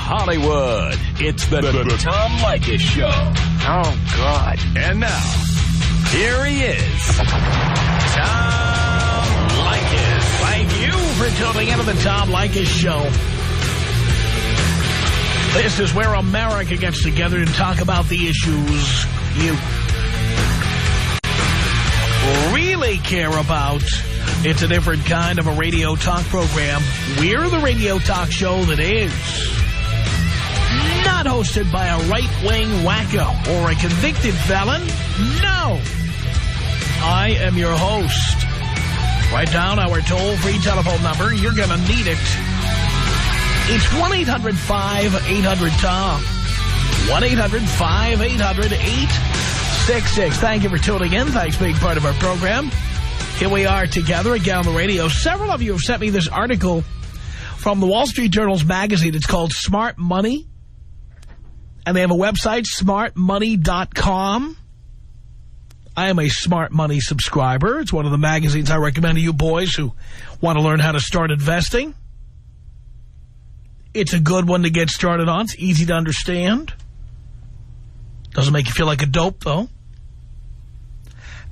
Hollywood. It's the Tom Leykis Show. Oh, God. And now, here he is, Tom Leykis. Thank you for tuning into the Tom Leykis Show. This is where America gets together to talk about the issues you really care about. It's a different kind of a radio talk program. We're the radio talk show that is not hosted by a right-wing wacko or a convicted felon. No. I am your host. Write down our toll-free telephone number. You're going to need it. It's 1-800-5800-TOM. 1-800-5800-866. Thank you for tuning in. Thanks for being part of our program. Here we are together again on the radio. Several of you have sent me this article from the Wall Street Journal's magazine. It's called Smart Money. And they have a website, smartmoney.com. I am a Smart Money subscriber. It's one of the magazines I recommend to you boys who want to learn how to start investing. It's a good one to get started on. It's easy to understand. Doesn't make you feel like a dope, though.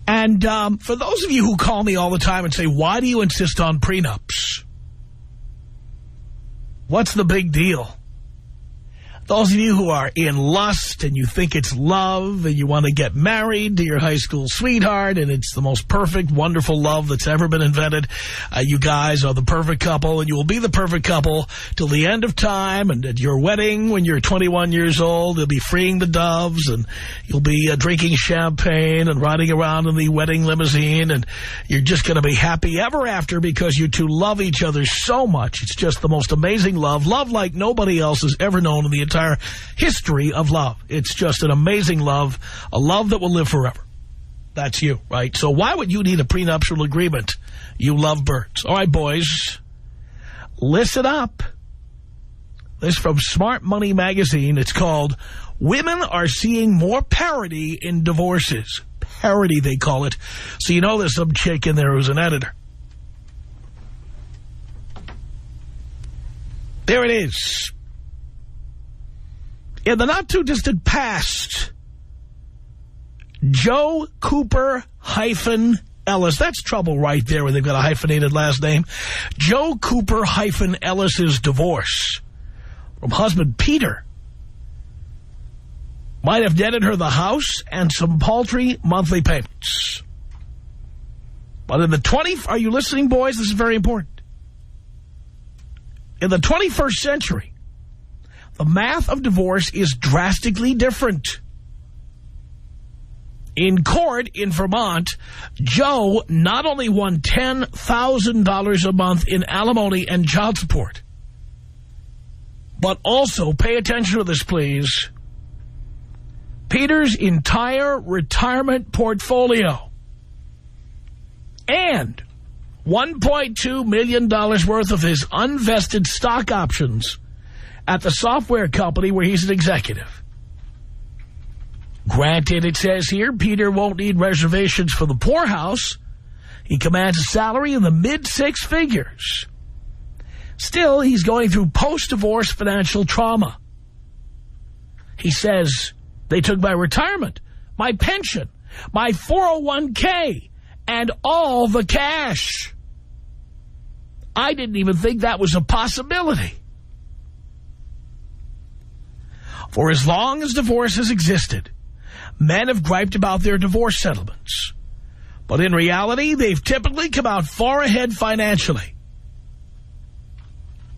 And for those of you who call me all the time and say, why do you insist on prenups? What's the big deal? Those of you who are in lust and you think it's love and you want to get married to your high school sweetheart and it's the most perfect, wonderful love that's ever been invented. You guys are the perfect couple and you will be the perfect couple till the end of time. And at your wedding, when you're 21 years old, you'll be freeing the doves and you'll be drinking champagne and riding around in the wedding limousine. And you're just going to be happy ever after because you two love each other so much. It's just the most amazing love. Love like nobody else has ever known in the entire history of love. It's just an amazing love, a love that will live forever. That's you, right? So why would you need a prenuptial agreement? You lovebirds. All right, boys, listen up. This is from Smart Money magazine. It's called Women Are Seeing More Parity in Divorces. Parity, they call it. So you know there's some chick in there who's an editor. There it is. In the not-too-distant past, Joe Cooper-Ellis, that's trouble right there when they've got a hyphenated last name. Joe Cooper-Ellis's divorce from husband Peter might have netted her the house and some paltry monthly payments. But in the are you listening, boys? This is very important. In the 21st century, the math of divorce is drastically different. In court in Vermont, Joe not only won $10,000 a month in alimony and child support, but also, pay attention to this, please, Peter's entire retirement portfolio and $1.2 million worth of his unvested stock options at the software company where he's an executive. Granted, it says here, Peter won't need reservations for the poorhouse. He commands a salary in the mid-six figures. Still, he's going through post-divorce financial trauma. He says, they took my retirement, my pension, my 401k, and all the cash. I didn't even think that was a possibility. For as long as divorce has existed, men have griped about their divorce settlements. But in reality, they've typically come out far ahead financially.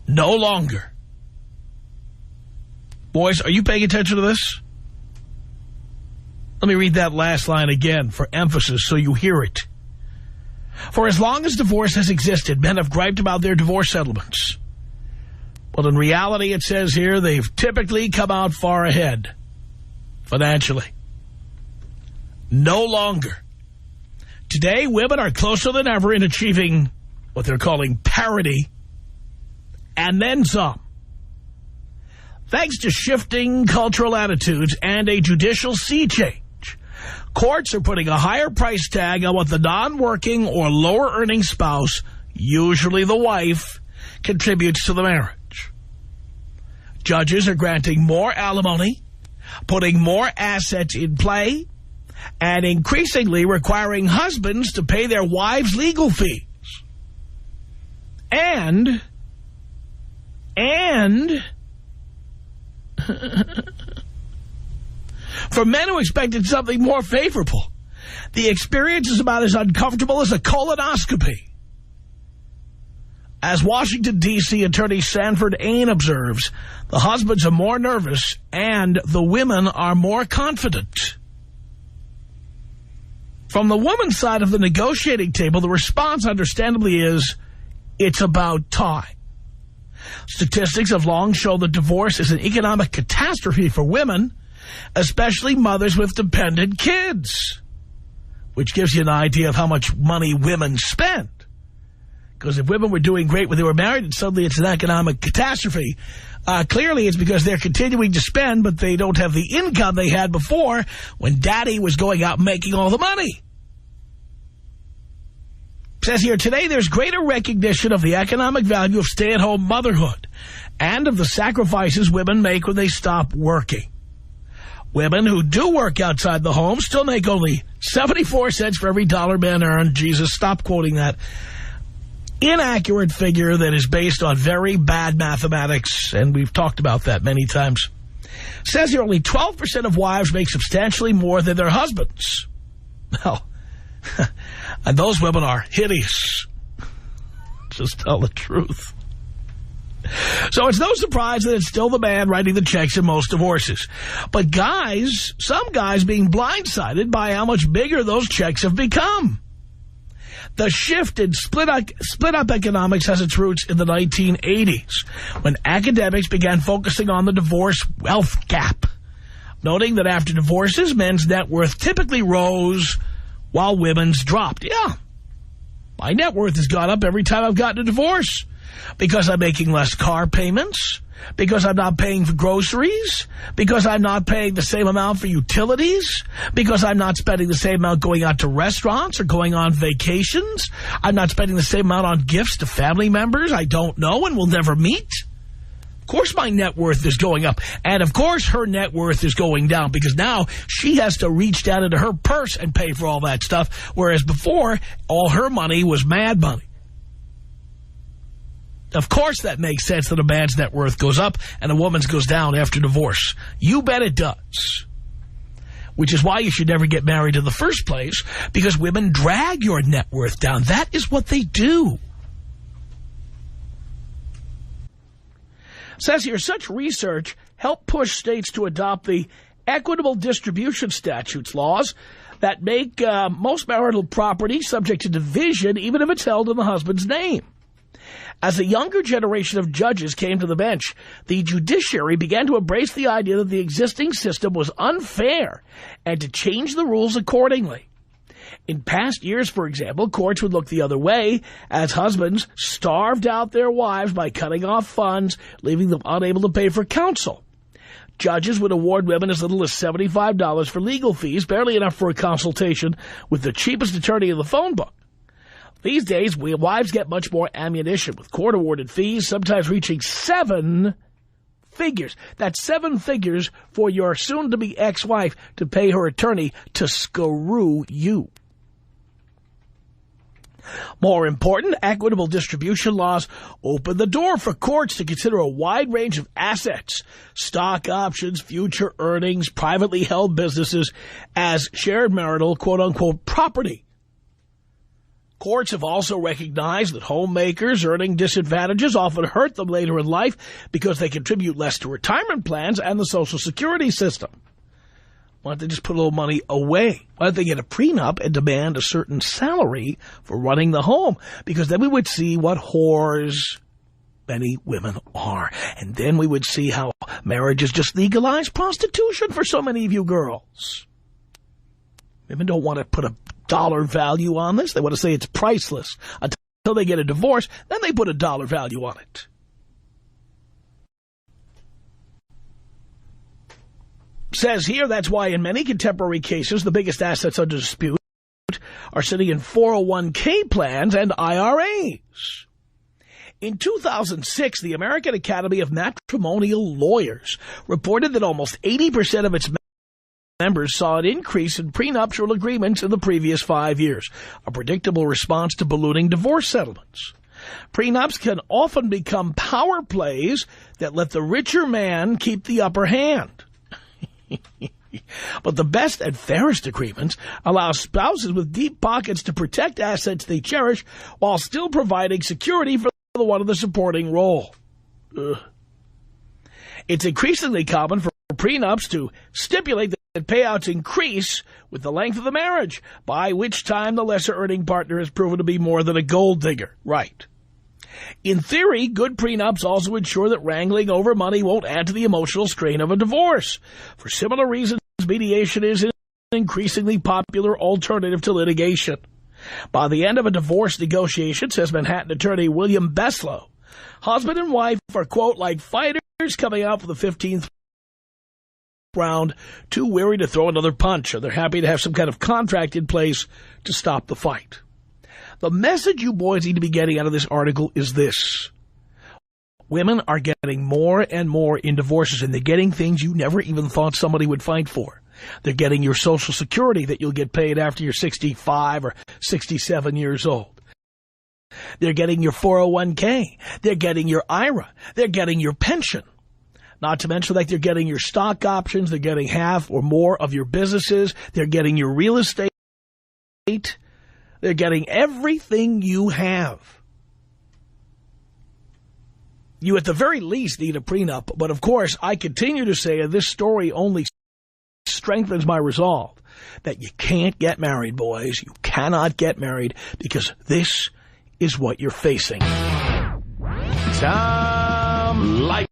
No longer. Boys, are you paying attention to this? Let me read that last line again for emphasis so you hear it. For as long as divorce has existed, men have griped about their divorce settlements. But in reality, it says here, they've typically come out far ahead financially. No longer. Today, women are closer than ever in achieving what they're calling parity and then some. Thanks to shifting cultural attitudes and a judicial sea change, courts are putting a higher price tag on what the non-working or lower-earning spouse, usually the wife, contributes to the marriage. Judges are granting more alimony, putting more assets in play, and increasingly requiring husbands to pay their wives' legal fees. And for men who expected something more favorable, the experience is about as uncomfortable as a colonoscopy. As Washington, D.C. Attorney Sanford Ain observes, the husbands are more nervous and the women are more confident. From the woman's side of the negotiating table, the response, understandably, is, it's about time. Statistics have long shown that divorce is an economic catastrophe for women, especially mothers with dependent kids, which gives you an idea of how much money women spend. Because if women were doing great when they were married and suddenly it's an economic catastrophe, clearly it's because they're continuing to spend, but they don't have the income they had before when daddy was going out and making all the money. It says here, today there's greater recognition of the economic value of stay-at-home motherhood and of the sacrifices women make when they stop working. Women who do work outside the home still make only 74 cents for every dollar men earn. Jesus, stop quoting that inaccurate figure that is based on very bad mathematics, and we've talked about that many times. It says here only 12% of wives make substantially more than their husbands. Well, and those women are hideous. Just tell the truth. So it's no surprise that it's still the man writing the checks in most divorces. But guys, some guys being blindsided by how much bigger those checks have become. The shift in split-up economics has its roots in the 1980s, when academics began focusing on the divorce wealth gap, noting that after divorces, men's net worth typically rose while women's dropped. Yeah, my net worth has gone up every time I've gotten a divorce, because I'm making less car payments, because I'm not paying for groceries, because I'm not paying the same amount for utilities, because I'm not spending the same amount going out to restaurants or going on vacations. I'm not spending the same amount on gifts to family members I don't know and will never meet. Of course my net worth is going up. And of course her net worth is going down, because now she has to reach down into her purse and pay for all that stuff, whereas before all her money was mad money. Of course that makes sense that a man's net worth goes up and a woman's goes down after divorce. You bet it does. Which is why you should never get married in the first place, because women drag your net worth down. That is what they do. It says here, such research helped push states to adopt the equitable distribution statutes laws that make most marital property subject to division, even if it's held in the husband's name. As a younger generation of judges came to the bench, the judiciary began to embrace the idea that the existing system was unfair and to change the rules accordingly. In past years, for example, courts would look the other way as husbands starved out their wives by cutting off funds, leaving them unable to pay for counsel. Judges would award women as little as $75 for legal fees, barely enough for a consultation with the cheapest attorney in the phone book. These days, wives get much more ammunition, with court-awarded fees sometimes reaching 7 figures. That's 7 figures for your soon-to-be ex-wife to pay her attorney to screw you. More important, equitable distribution laws open the door for courts to consider a wide range of assets, stock options, future earnings, privately held businesses as shared marital, quote-unquote, property. Courts have also recognized that homemakers earning disadvantages often hurt them later in life because they contribute less to retirement plans and the Social Security system. Why don't they just put a little money away? Why don't they get a prenup and demand a certain salary for running the home? Because then we would see what whores many women are. And then we would see how marriage is just legalized prostitution for so many of you girls. Women don't want to put a dollar value on this. They want to say it's priceless until they get a divorce. Then they put a dollar value on it. Says here, that's why in many contemporary cases, the biggest assets under dispute are sitting in 401k plans and IRAs. In 2006, the American Academy of Matrimonial Lawyers reported that almost 80% of its members saw an increase in prenuptial agreements in the previous 5 years, a predictable response to ballooning divorce settlements. Prenups can often become power plays that let the richer man keep the upper hand. But the best and fairest agreements allow spouses with deep pockets to protect assets they cherish while still providing security for the one in the supporting role. It's increasingly common for prenups to stipulate that payouts increase with the length of the marriage, by which time the lesser-earning partner has proven to be more than a gold digger. Right. In theory, good prenups also ensure that wrangling over money won't add to the emotional strain of a divorce. For similar reasons, mediation is an increasingly popular alternative to litigation. By the end of a divorce negotiation, says Manhattan attorney William Beslow, husband and wife are, quote, like fighters coming out for the 15th round, too weary to throw another punch, or they're happy to have some kind of contract in place to stop the fight. The message you boys need to be getting out of this article is this. Women are getting more and more in divorces, and they're getting things you never even thought somebody would fight for. They're getting your Social Security that you'll get paid after you're 65 or 67 years old. They're getting your 401k. They're getting your IRA. They're getting your pension. Not to mention, like, they're getting your stock options. They're getting half or more of your businesses. They're getting your real estate. They're getting everything you have. You at the very least need a prenup. But of course, I continue to say, and this story only strengthens my resolve, that you can't get married, boys. You cannot get married because this is what you're facing. Tom Leykis.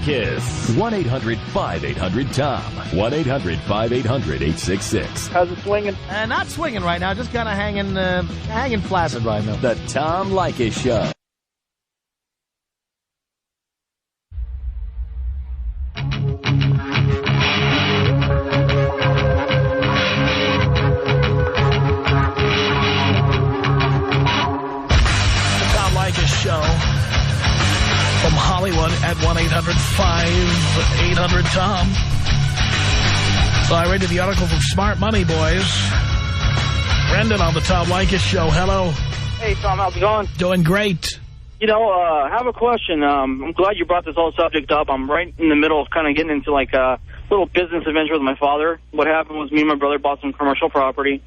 1-800-5800-TOM. 1-800-5800-866. How's it swinging? Not swinging right now, just kind of hanging flaccid right now. The Tom Leykis Show. The Tom Leykis Show. From Hollywood at 1-800-5800-TOM. So I read the article from Smart Money, boys. Brendan on the Tom Leykis Show. Hello. Hey, Tom, how's it going? Doing great. You know, I have a question. I'm glad you brought this whole subject up. I'm right in the middle of kind of getting into, like, a little business adventure with my father. What happened was me and my brother bought some commercial property,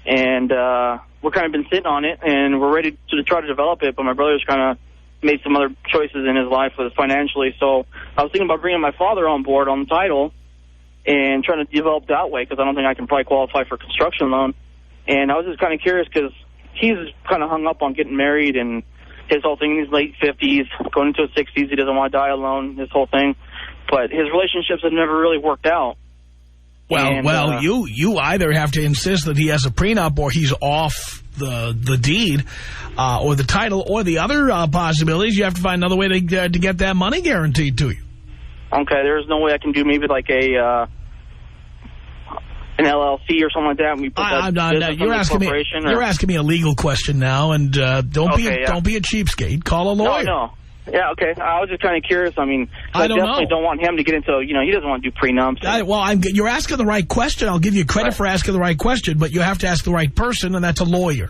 and we're kind of been sitting on it, and we're ready to try to develop it, but my brother's kind of made some other choices in his life with financially. So I was thinking about bringing my father on board on the title and trying to develop that way, because I don't think I can probably qualify for a construction loan. And I was just kind of curious because he's kind of hung up on getting married, and his whole thing in his late 50s, going into his 60s, he doesn't want to die alone, his whole thing. But his relationships have never really worked out. Well, you either have to insist that he has a prenup or he's off the deed or the title, or the other possibilities, you have to find another way to get that money guaranteed to you. Okay, there's no way I can do maybe like an LLC or something like that. And we put that you're asking me a legal question now, and don't be a cheapskate. Call a lawyer. No. Yeah, okay. I was just kind of curious. I mean, I definitely don't want him to get into, he doesn't want to do prenups. You're asking the right question. I'll give you credit for asking the right question, but you have to ask the right person, and that's a lawyer.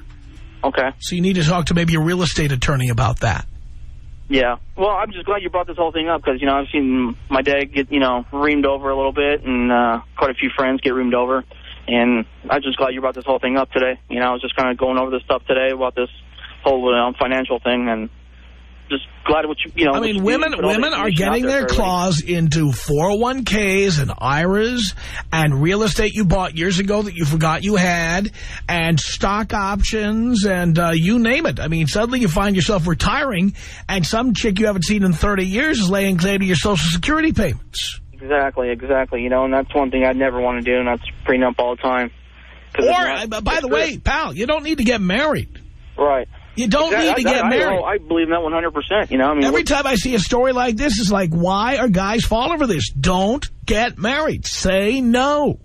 Okay. So you need to talk to maybe a real estate attorney about that. Yeah. Well, I'm just glad you brought this whole thing up because, I've seen my dad get, reamed over a little bit, and quite a few friends get reamed over. And I'm just glad you brought this whole thing up today. I was just kind of going over this stuff today about this whole financial thing, and just glad what you, I mean, women are getting their claws into 401ks and IRAs and real estate you bought years ago that you forgot you had, and stock options, and you name it. I mean, suddenly you find yourself retiring, and some chick you haven't seen in 30 years is laying claim to your Social Security payments. Exactly. And that's one thing I'd never want to do, and that's prenup all the time. Or, by the way, pal, you don't need to get married. Right. You don't need to get married. I believe in that 100%. Every time I see a story like this, it's like, why are guys falling for this? Don't get married. Say no.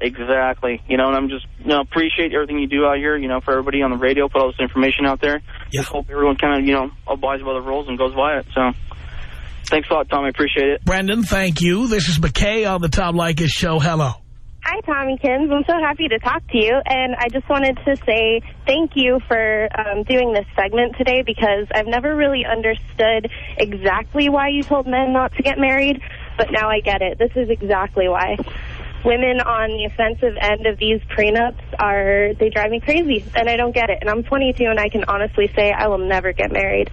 Exactly. You know, and I'm just, appreciate everything you do out here, for everybody on the radio, put all this information out there. Yeah. Just hope everyone kind of, abides by the rules and goes by it. So, thanks a lot, Tom. I appreciate it. Brendan, thank you. This is McKay on the Tom Leykis Show. Hello. Hi, Tommy Kins. I'm so happy to talk to you, and I just wanted to say thank you for doing this segment today, because I've never really understood exactly why you told men not to get married, but now I get it. This is exactly why. Women on the offensive end of these prenups they drive me crazy, and I don't get it. And I'm 22, and I can honestly say I will never get married.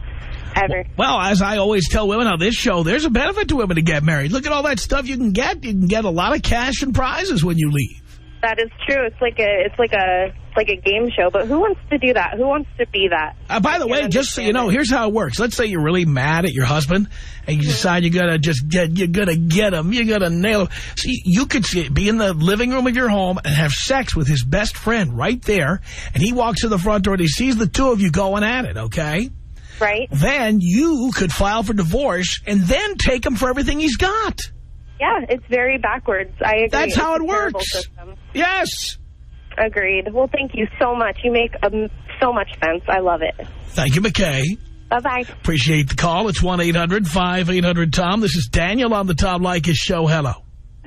Ever. Well, as I always tell women on this show, there's a benefit to women to get married. Look at all that stuff you can get. You can get a lot of cash and prizes when you leave. That is true. It's like a game show. But who wants to do that? Who wants to be that? By the way, just so you know, here's how it works. Let's say you're really mad at your husband, and you decide you're gonna get him. You're gonna nail him. See, you could be in the living room of your home and have sex with his best friend right there, and he walks to the front door and he sees the two of you going at it. Okay. Right. Then you could file for divorce and then take him for everything he's got. Yeah, it's very backwards. I agree. That's how it works. Yes. Agreed. Well, thank you so much. You make so much sense. I love it. Thank you, McKay. Bye-bye. Appreciate the call. It's 1-800-5800-TOM. This is Daniel on the Tom Leykis Show. Hello.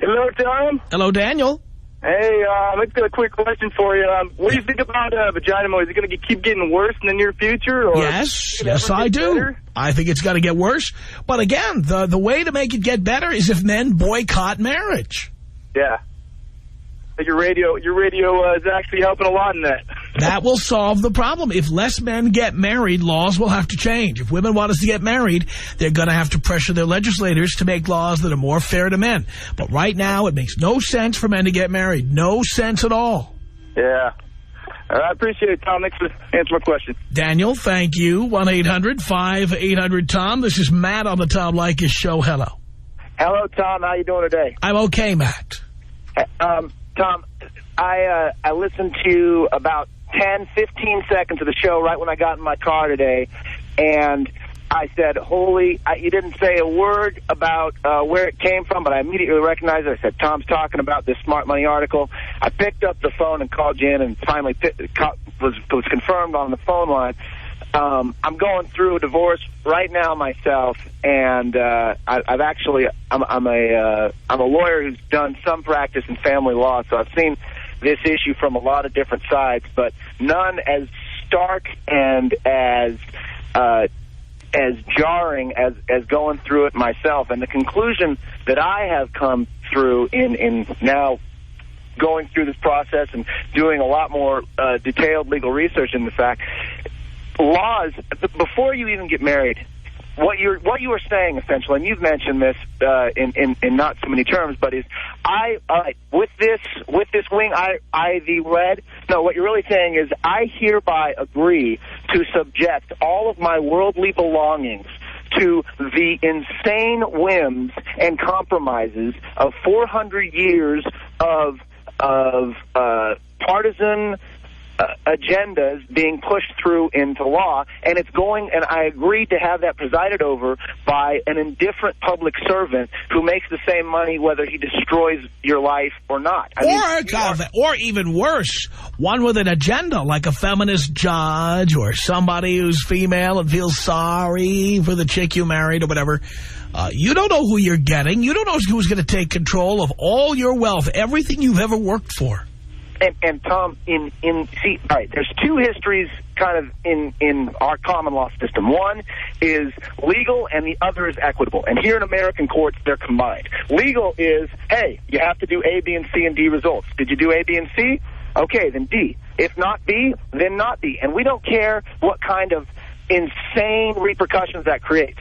Hello, Tom. Hello, Daniel. Hey, I've got a quick question for you. What do you think about vagina mold? Is it going to keep getting worse in the near future? Or yes, I do. Better? I think it's got to get worse. But again, the way to make it get better is if men boycott marriage. Yeah. Your radio is actually helping a lot in that. That will solve the problem. If less men get married, laws will have to change. If women want us to get married, they're going to have to pressure their legislators to make laws that are more fair to men. But right now, it makes no sense for men to get married. No sense at all. Yeah. I appreciate it, Tom. Thanks for answering my question. Daniel, thank you. 1-800-5800-TOM. This is Matt on the Tom Leykis Show. Hello. Hello, Tom. How you doing today? I'm okay, Matt. Tom, I listened to about 10, 15 seconds of the show right when I got in my car today, and I said, you didn't say a word about where it came from, but I immediately recognized it. I said, Tom's talking about this Smart Money article. I picked up the phone and called you in and finally was confirmed on the phone line. I'm going through a divorce right now myself, and I'm a lawyer who's done some practice in family law, so I've seen this issue from a lot of different sides, but none as stark and as jarring as going through it myself. And the conclusion that I have come through in now going through this process and doing a lot more detailed legal research in the fact, laws, before you even get married, what you are saying essentially, and you've mentioned this in not so many terms, but is with this wing I the red. No, what you're really saying is I hereby agree to subject all of my worldly belongings to the insane whims and compromises of 400 years of partisan agendas being pushed through into law, and and I agreed to have that presided over by an indifferent public servant who makes the same money whether he destroys your life or not. Or even worse, one with an agenda, like a feminist judge or somebody who's female and feels sorry for the chick you married or whatever. You don't know who you're getting. You don't know who's going to take control of all your wealth, everything you've ever worked for. And Tom, all right, there's two histories kind of in our common law system. One is legal and the other is equitable. And here in American courts, they're combined. Legal is, hey, you have to do A, B, and C and D results. Did you do A, B, and C? Okay, then D. If not B, then not B. And we don't care what kind of insane repercussions that creates.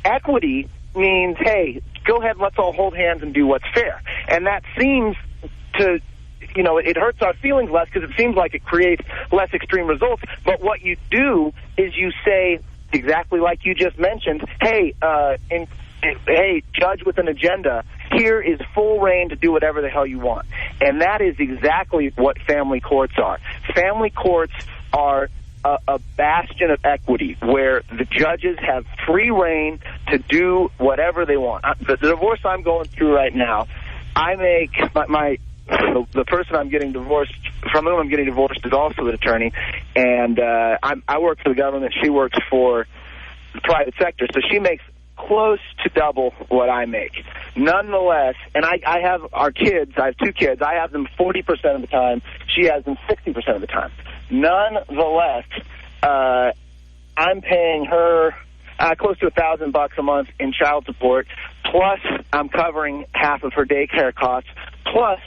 Equity means, hey, go ahead and let's all hold hands and do what's fair. And that seems to... it hurts our feelings less because it seems like it creates less extreme results. But what you do is you say, exactly like you just mentioned, hey, judge with an agenda, here is full reign to do whatever the hell you want. And that is exactly what family courts are. Family courts are a bastion of equity where the judges have free reign to do whatever they want. The divorce I'm going through right now, I make the person I'm getting divorced from, whom I'm getting divorced, is also an attorney, and I work for the government. She works for the private sector, so she makes close to double what I make. Nonetheless, and I have our kids. I have 2 kids. I have them 40% of the time. She has them 60% of the time. Nonetheless, I'm paying her close to $1,000 a month in child support, plus I'm covering half of her daycare costs, plus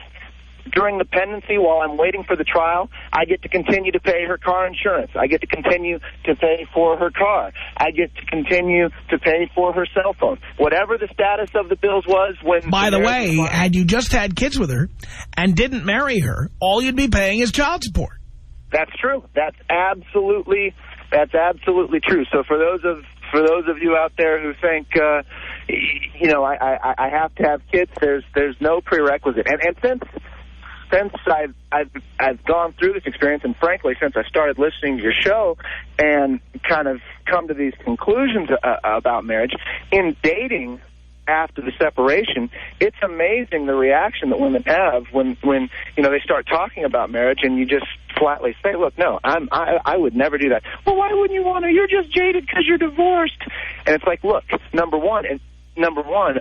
during the pendency, while I'm waiting for the trial, I get to continue to pay her car insurance. I get to continue to pay for her car. I get to continue to pay for her cell phone. Whatever the status of the bills was when... By the way, had you just had kids with her and didn't marry her, all you'd be paying is child support. That's true. That's absolutely true. So for those of you out there who think, I have to have kids, there's no prerequisite. And since I've gone through this experience, and frankly, since I started listening to your show and kind of come to these conclusions about marriage, in dating after the separation, it's amazing the reaction that women have when they start talking about marriage, and you just flatly say, look, no, I would never do that. Well, why wouldn't you want to? You're just jaded because you're divorced. And it's like, look, number one,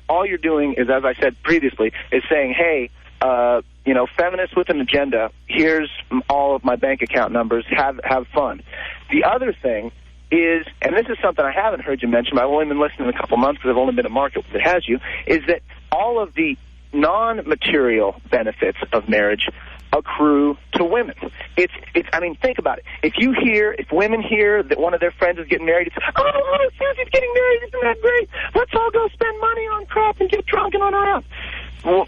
all you're doing is, as I said previously, is saying, hey, feminists with an agenda, here's all of my bank account numbers, have fun. The other thing is, and this is something I haven't heard you mention, but I've only been listening a couple months because I've only been in market that has you, is that all of the non-material benefits of marriage accrue to women. I mean, think about it. If women hear that one of their friends is getting married, it's, oh, Susie's getting married, isn't that great? Let's all go spend money on crap and get drunk and run around.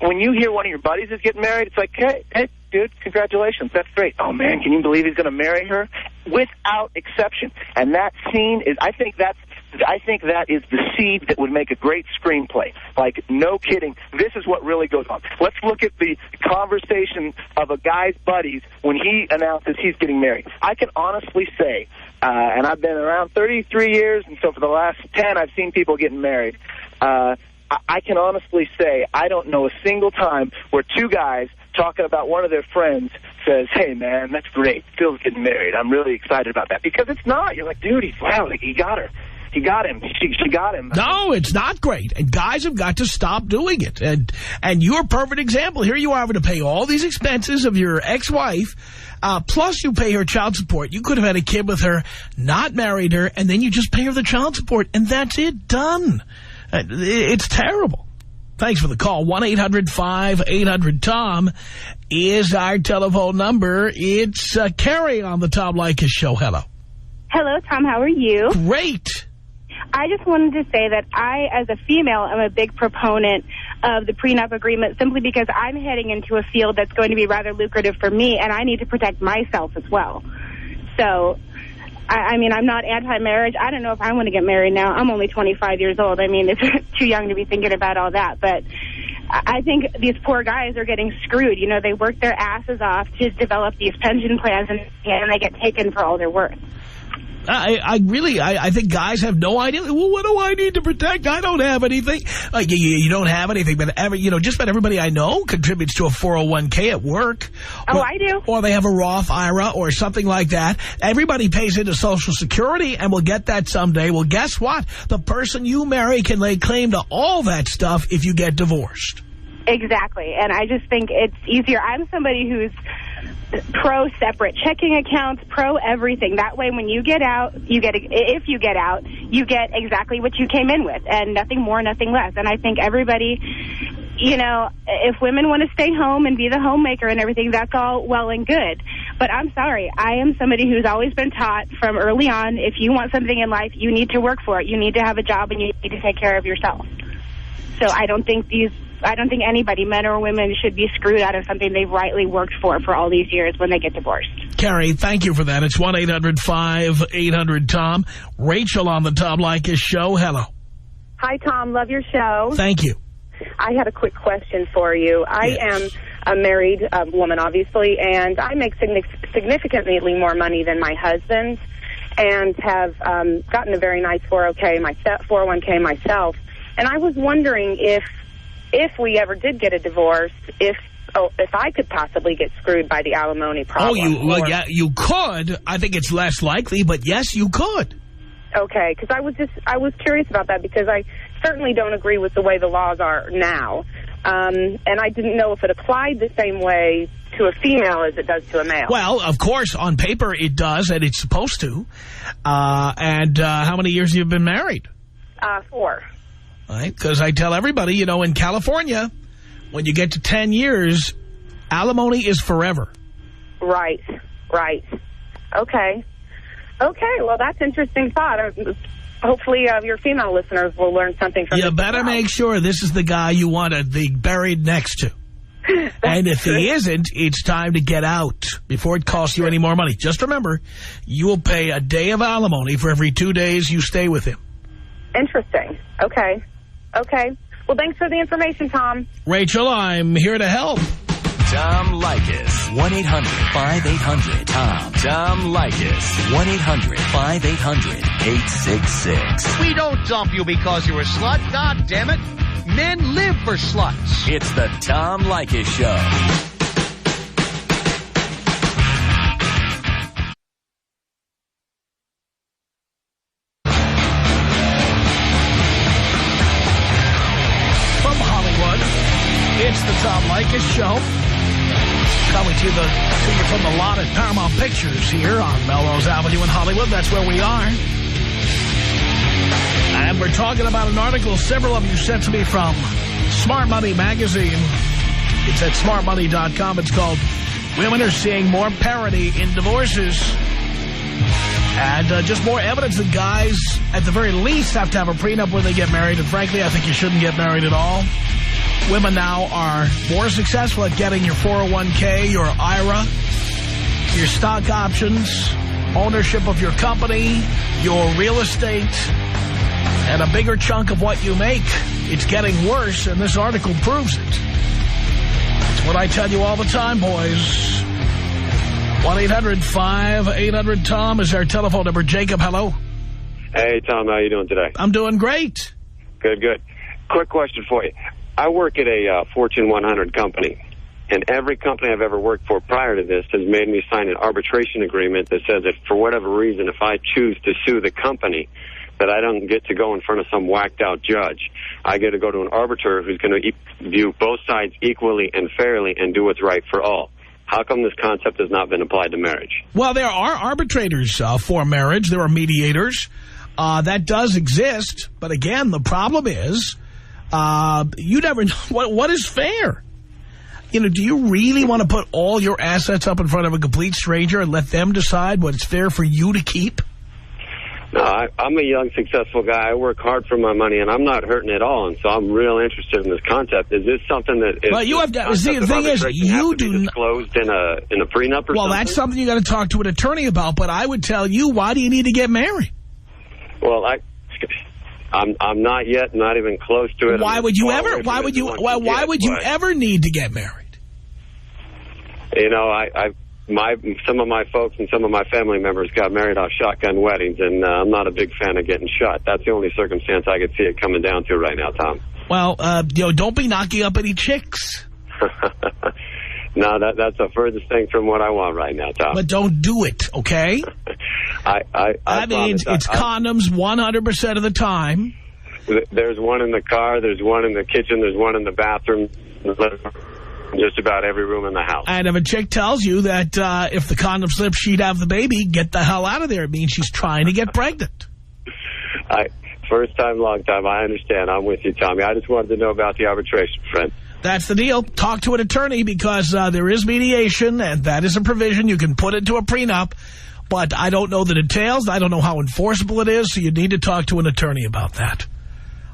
When you hear one of your buddies is getting married, it's like, hey, dude, congratulations, that's great. Oh, man, can you believe he's going to marry her? Without exception. And that scene is, I think that is the seed that would make a great screenplay. Like, no kidding, this is what really goes on. Let's look at the conversation of a guy's buddies when he announces he's getting married. I can honestly say, and I've been around 33 years, and so for the last 10, I've seen people getting married. I can honestly say I don't know a single time where 2 guys talking about one of their friends says, hey, man, that's great, Phil's getting married. I'm really excited about that. Because it's not. You're like, dude, he got her. He got him. She got him. No, it's not great. And guys have got to stop doing it. And you're a perfect example. Here you are having to pay all these expenses of your ex-wife, plus you pay her child support. You could have had a kid with her, not married her, and then you just pay her the child support. And that's it. Done. It's terrible. Thanks for the call. 1-800-5800-TOM is our telephone number. It's Carrie on the Tom Leykis Show. Hello. Hello, Tom. How are you? Great. I just wanted to say that I, as a female, am a big proponent of the prenup agreement simply because I'm heading into a field that's going to be rather lucrative for me, and I need to protect myself as well. So, I mean, I'm not anti-marriage. I don't know if I want to get married now. I'm only 25 years old. I mean, it's too young to be thinking about all that. But I think these poor guys are getting screwed. You know, they work their asses off to develop these pension plans, and they get taken for all they're worth. I think guys have no idea. Well, what do I need to protect? I don't have anything. You don't have anything, but just about everybody I know contributes to a 401k at work. Oh, I do. Or they have a Roth IRA or something like that. Everybody pays into Social Security and will get that someday. Well, guess what? The person you marry can lay claim to all that stuff if you get divorced. Exactly. And I just think it's easier. I'm somebody who's pro-separate checking accounts, pro-everything. That way, when you get out, if you get out, you get exactly what you came in with, and nothing more, nothing less. And I think everybody, if women want to stay home and be the homemaker and everything, that's all well and good. But I'm sorry, I am somebody who's always been taught from early on, if you want something in life, you need to work for it. You need to have a job, and you need to take care of yourself. So I don't think anybody, men or women, should be screwed out of something they've rightly worked for all these years when they get divorced. Carrie, thank you for that. It's 1-800-5800-TOM. Rachel on the Tom Leykis Show. Hello. Hi, Tom. Love your show. Thank you. I had a quick question for you. I am a married woman, obviously, and I make significantly more money than my husband and have gotten a very nice 401k myself. And I was wondering if we ever did get a divorce, if if I could possibly get screwed by the alimony problem. Yeah, you could. I think it's less likely, but yes, you could. Okay, because I was curious about that because I certainly don't agree with the way the laws are now. And I didn't know if it applied the same way to a female as it does to a male. Well, of course, on paper it does, and it's supposed to. And how many years have you been married? 4. Right, because I tell everybody, you know, in California, when you get to 10 years, alimony is forever. Right. Okay, well, that's interesting thought. Hopefully your female listeners will learn something from this. You better make sure this is the guy you want to be buried next to. And if he isn't, it's time to get out before it costs you any more money. Just remember, you will pay a day of alimony for every 2 days you stay with him. Interesting. Okay. Well, thanks for the information, Tom. Rachel, I'm here to help. Tom Leykis. 1-800-5800-TOM. Tom Leykis. 1-800-5800-866. We don't dump you because you're a slut. God damn it. Men live for sluts. It's the Tom Leykis Show. It's the Tom Leykis Show. Coming to you from the lot at Paramount Pictures here on Melrose Avenue in Hollywood. That's where we are. And we're talking about an article several of you sent to me from Smart Money magazine. It's at smartmoney.com. It's called Women Are Seeing More Parity in Divorces. And just more evidence that guys, at the very least, have to have a prenup when they get married. And frankly, I think you shouldn't get married at all. Women now are more successful at getting your 401k, your IRA, your stock options, ownership of your company, your real estate, and a bigger chunk of what you make. It's getting worse, and this article proves it. It's what I tell you all the time, boys. 1-800-5800-TOM is our telephone number. Jacob, hello. Hey, Tom, how you doing today? I'm doing great. Good. Quick question for you. I work at a Fortune 100 company, and every company I've ever worked for prior to this has made me sign an arbitration agreement that says that for whatever reason, if I choose to sue the company, that I don't get to go in front of some whacked-out judge. I get to go to an arbiter who's going to view both sides equally and fairly and do what's right for all. How come this concept has not been applied to marriage? Well, there are arbitrators for marriage. There are mediators. That does exist. But again, the problem is you never know what is fair. You know, do you really want to put all your assets up in front of a complete stranger and let them decide what's fair for you to keep? No, I'm a young, successful guy. I work hard for my money, and I'm not hurting at all. And so I'm real interested in this concept. Is this something that is? Well, you have to. See, the thing is, you do not disclosed in a prenup or something. Well, that's something you got to talk to an attorney about. But I would tell you, why do you need to get married? Well, I'm not yet, not even close to it. Why would you ever? Why would you ever need to get married? You know, some of my folks and some of my family members got married off shotgun weddings, and I'm not a big fan of getting shot. That's the only circumstance I could see it coming down to right now, Tom. Well, you know, don't be knocking up any chicks. No, that's the furthest thing from what I want right now, Tom. But don't do it, okay? I mean, it's condoms 100% of the time. There's one in the car, there's one in the kitchen, there's one in the bathroom, just about every room in the house. And if a chick tells you that if the condom slips, she'd have the baby, get the hell out of there. It means she's trying to get pregnant. First time, long time. I understand. I'm with you, Tommy. I just wanted to know about the arbitration, friend. That's the deal. Talk to an attorney because there is mediation, and that is a provision. You can put into a prenup, but I don't know the details. I don't know how enforceable it is, so you need to talk to an attorney about that.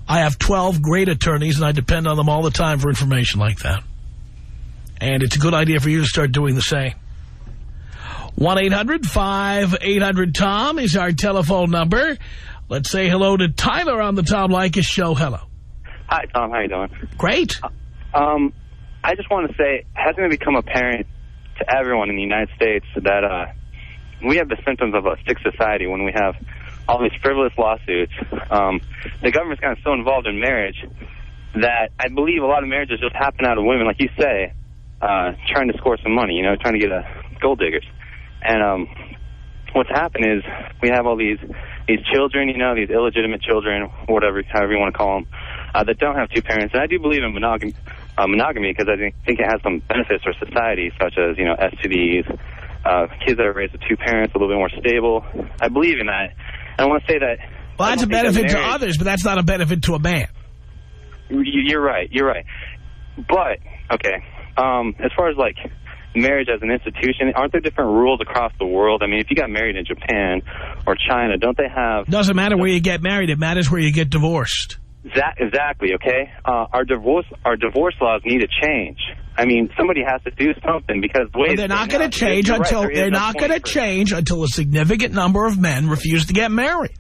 I have 12 great attorneys, and I depend on them all the time for information like that. And it's a good idea for you to start doing the same. 1-800-5800-TOM is our telephone number. Let's say hello to Tyler on the Tom Leykis Show. Hello. Hi, Tom. How you doing? Great. I just want to say, hasn't it become apparent to everyone in the United States that we have the symptoms of a sick society when we have all these frivolous lawsuits? The government's kind of so involved in marriage that I believe a lot of marriages just happen out of women, like you say, trying to score some money, trying to get gold diggers. And what's happened is we have all these children, these illegitimate children, whatever, however you want to call them, that don't have two parents. And I do believe in monogamy because I think it has some benefits for society, such as, STDs, kids that are raised with two parents, a little bit more stable. I believe in that. And I want to say that... Well, that's a benefit to others, but that's not a benefit to a man. You're right. But, okay, as far as, like, marriage as an institution, aren't there different rules across the world? I mean, if you got married in Japan or China, don't they have... Doesn't matter where you get married. It matters where you get divorced. Exactly, okay? Our divorce laws need to change. I mean, somebody has to do something because the way they're not going to change until a significant number of men refuse to get married.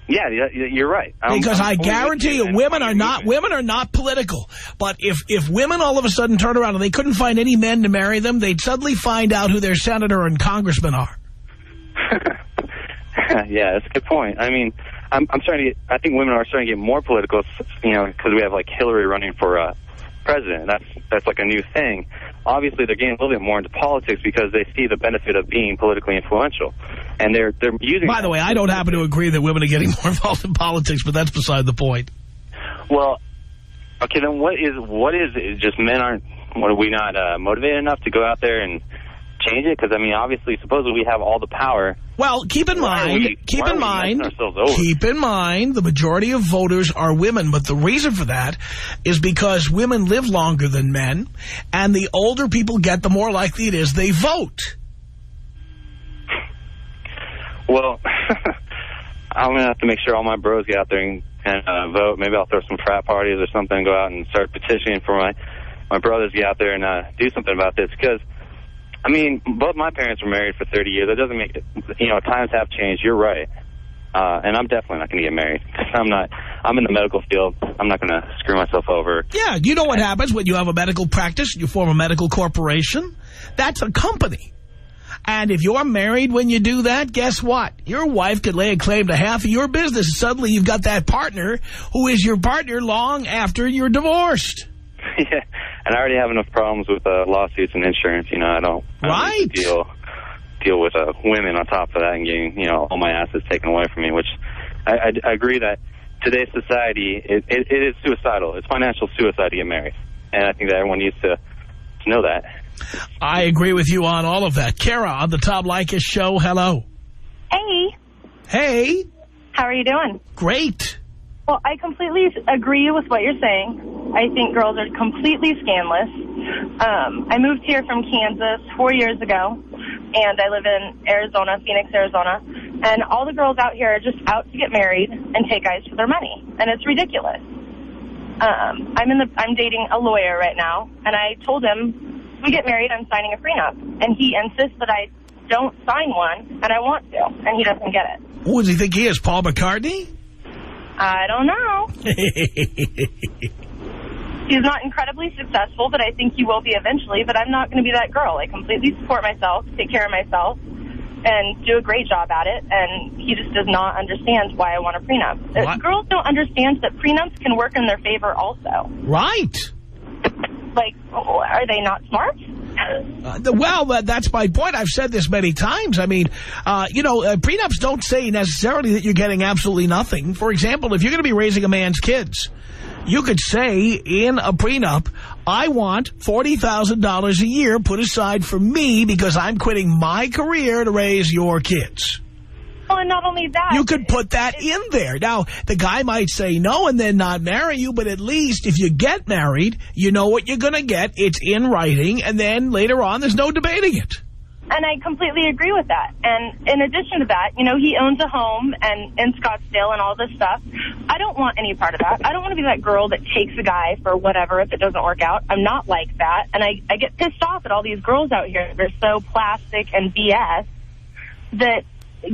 Yeah, you're right. Because I guarantee you, women are not political. But if women all of a sudden turn around and they couldn't find any men to marry them, they'd suddenly find out who their senator and congressman are. Yeah, that's a good point. I mean, I think women are starting to get more political, because we have like Hillary running for president. That's like a new thing. Obviously, they're getting a little bit more into politics because they see the benefit of being politically influential, and they're using. By the way, I don't happen to agree that women are getting more involved in politics, but that's beside the point. Well, okay, then what is it? Just men aren't? What, are we not motivated enough to go out there and change it? Because I mean, obviously, supposedly we have all the power. Well, keep in mind, the majority of voters are women, but the reason for that is because women live longer than men, and the older people get, the more likely it is they vote. Well, I'm going to have to make sure all my bros get out there and vote. Maybe I'll throw some frat parties or something, go out and start petitioning for my brothers to get out there and do something about this, because I mean, both my parents were married for 30 years. That doesn't make it, times have changed. You're right. And I'm definitely not going to get married. I'm in the medical field. I'm not going to screw myself over. Yeah, you know what happens when you have a medical practice and you form a medical corporation? That's a company. And if you're married when you do that, guess what? Your wife could lay a claim to half of your business. And suddenly you've got that partner who is your partner long after you're divorced. Yeah, and I already have enough problems with lawsuits and insurance. I don't need to deal with women on top of that and getting all my assets taken away from me. Which I agree that today's society it is suicidal. It's financial suicide to get married, and I think that everyone needs to know that. I agree with you on all of that. Kara on the Tom Leykis Show. Hello. Hey. Hey. How are you doing? Great. Well, I completely agree with what you're saying. I think girls are completely scandalous. I moved here from Kansas 4 years ago, and I live in Arizona, Phoenix, Arizona. And all the girls out here are just out to get married and take guys for their money, and it's ridiculous. I'm dating a lawyer right now, and I told him, if we get married, I'm signing a prenup. And he insists that I don't sign one, and I want to, and he doesn't get it. Who does he think he is, Paul McCartney? I don't know. He's not incredibly successful, but I think he will be eventually. But I'm not going to be that girl. I completely support myself, take care of myself, and do a great job at it. And he just does not understand why I want a prenup. Girls don't understand that prenups can work in their favor also. Right. Like, are they not smart? Well, that's my point. I've said this many times. I mean, prenups don't say necessarily that you're getting absolutely nothing. For example, if you're going to be raising a man's kids, you could say in a prenup, I want $40,000 a year put aside for me because I'm quitting my career to raise your kids. Well, and not only that. You could put that in there. Now, the guy might say no and then not marry you, but at least if you get married, you know what you're going to get. It's in writing, and then later on, there's no debating it. And I completely agree with that. And in addition to that, he owns a home and in Scottsdale and all this stuff. I don't want any part of that. I don't want to be that girl that takes a guy for whatever if it doesn't work out. I'm not like that. And I get pissed off at all these girls out here that are so plastic and BS that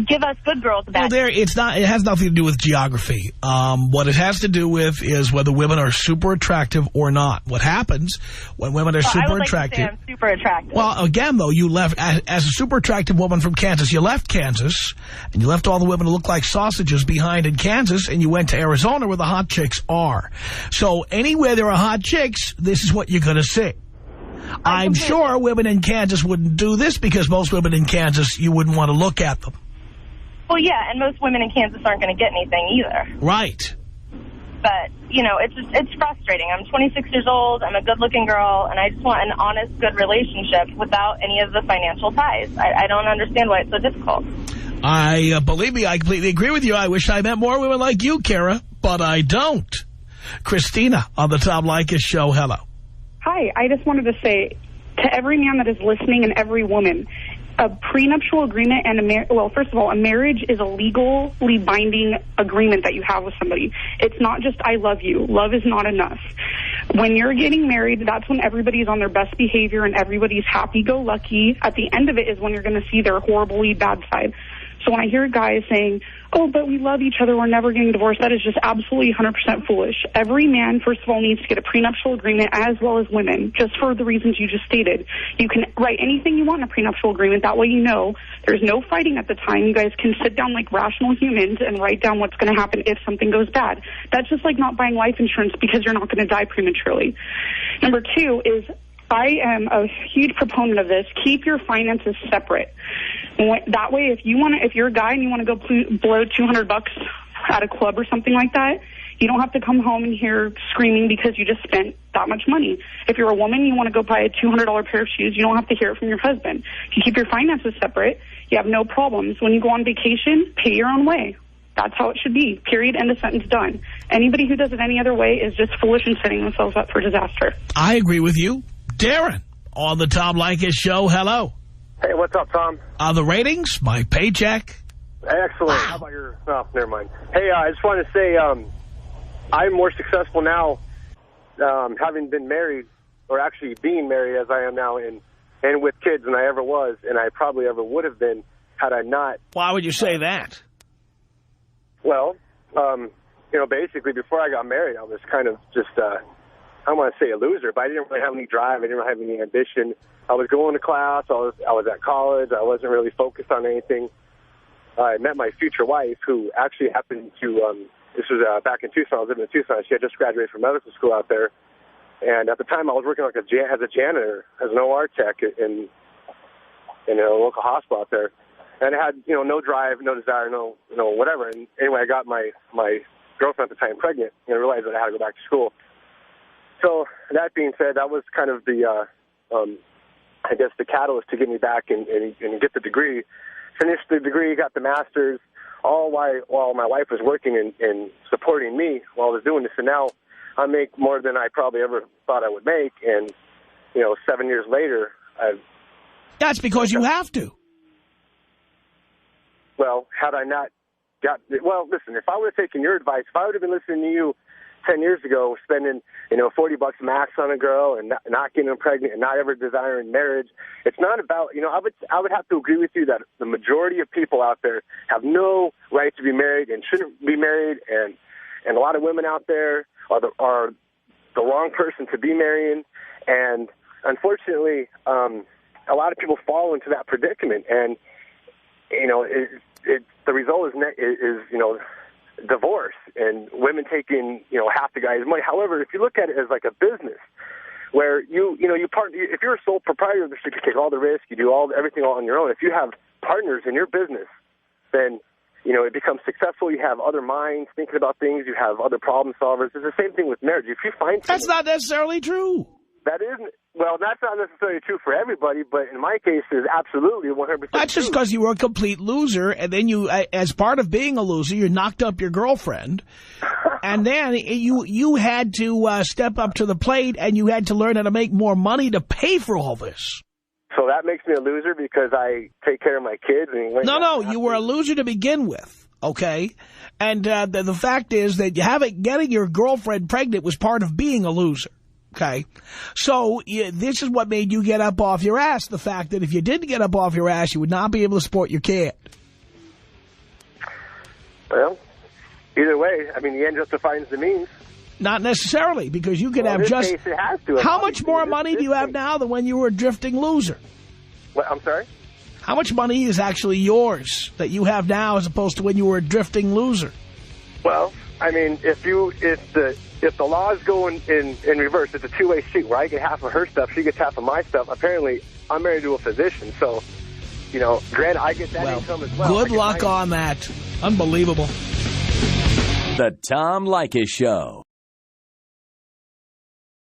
give us good girls a bad. Well, it has nothing to do with geography. What it has to do with is whether women are super attractive or not. What happens when women are super attractive? I would like to say I'm super attractive. Well, again, though, you left as a super attractive woman from Kansas. You left Kansas, and you left all the women who look like sausages behind in Kansas, and you went to Arizona where the hot chicks are. So anywhere there are hot chicks, this is what you're going to see. I'm sure women in Kansas wouldn't do this because most women in Kansas, you wouldn't want to look at them. Well, yeah, and most women in Kansas aren't going to get anything either. Right. But, you know, it's frustrating. I'm 26 years old, I'm a good-looking girl, and I just want an honest, good relationship without any of the financial ties. I don't understand why it's so difficult. Believe me, I completely agree with you. I wish I met more women like you, Kara, but I don't. Christina on the Tom Leykis Show. Hello. Hi. I just wanted to say to every man that is listening and every woman, a prenuptial agreement and first of all, a marriage is a legally binding agreement that you have with somebody. It's not just I love you. Love is not enough. When you're getting married, that's when everybody's on their best behavior and everybody's happy-go-lucky. At the end of it is when you're going to see their horribly bad side. So when I hear guys saying, oh, but we love each other, we're never getting divorced, that is just absolutely 100% foolish. Every man, first of all, needs to get a prenuptial agreement as well as women, just for the reasons you just stated. You can write anything you want in a prenuptial agreement. That way you know there's no fighting at the time. You guys can sit down like rational humans and write down what's going to happen if something goes bad. That's just like not buying life insurance because you're not going to die prematurely. Number two is I am a huge proponent of this. Keep your finances separate. That way, if you're a guy and you want to go blow $200 at a club or something like that, you don't have to come home and hear screaming because you just spent that much money. If you're a woman and you want to go buy a $200 pair of shoes, you don't have to hear it from your husband. If you keep your finances separate, you have no problems. When you go on vacation, pay your own way. That's how it should be. Period. End of sentence. Done. Anybody who does it any other way is just foolish and setting themselves up for disaster. I agree with you. Darren on the Tom Leykis Show. Hello. Hey, what's up, Tom? The ratings, my paycheck. Excellent. Wow. How about your... Oh, never mind. Hey, I just want to say I'm more successful now having been married, or actually being married as I am now, and with kids than I ever was, and I probably ever would have been had I not. Why would you say that? Well, basically before I got married, I was kind of just... I don't want to say a loser, but I didn't really have any drive. I didn't really have any ambition. I was going to class. I was at college. I wasn't really focused on anything. I met my future wife, who actually happened to, this was back in Tucson. I was living in Tucson. She had just graduated from medical school out there. And at the time, I was working as a janitor, as an OR tech in a local hospital out there. And I had, no drive, no desire, no whatever. And anyway, I got my girlfriend at the time pregnant and I realized that I had to go back to school. So that being said, that was kind of the, I guess, the catalyst to get me back and get the degree. Finished the degree, got the master's, all while my wife was working and supporting me while I was doing this. And now I make more than I probably ever thought I would make. And, 7 years later, That's because you have to. Well, had I not got... Well, listen, if I would have taken your advice, if I would have been listening to you 10 years ago, spending, $40 max on a girl and not getting her pregnant and not ever desiring marriage, it's not about, I would have to agree with you that the majority of people out there have no right to be married and shouldn't be married, and a lot of women out there are the wrong person to be marrying, and unfortunately, a lot of people fall into that predicament, and, the result is divorce and women taking, half the guy's money. However, if you look at it as like a business where you partner, if you're a sole proprietor, you can take all the risk, you do everything all on your own. If you have partners in your business, then, it becomes successful. You have other minds thinking about things. You have other problem solvers. It's the same thing with marriage. If you find That's not necessarily true. That isn't. Well, that's not necessarily true for everybody, but in my case, it's absolutely 100% That's just because you were a complete loser, and then you, as part of being a loser, you knocked up your girlfriend, and then you had to step up to the plate, and you had to learn how to make more money to pay for all this. So that makes me a loser because I take care of my kids? No, you were a loser to begin with, okay? And the fact is that getting your girlfriend pregnant was part of being a loser. Okay, so this is what made you get up off your ass, the fact that if you didn't get up off your ass, you would not be able to support your kid. Well, either way, the end justifies the means. Not necessarily, because you could have just... Case, it has to. How much more money do you have now than when you were a drifting loser? What, I'm sorry? How much money is actually yours that you have now as opposed to when you were a drifting loser? Well, if if the laws go in reverse, it's a two-way street where I get half of her stuff, she gets half of my stuff. Apparently, I'm married to a physician, so, you know, granted, I get that income as well. Good luck on that. Unbelievable. The Tom Leykis Show.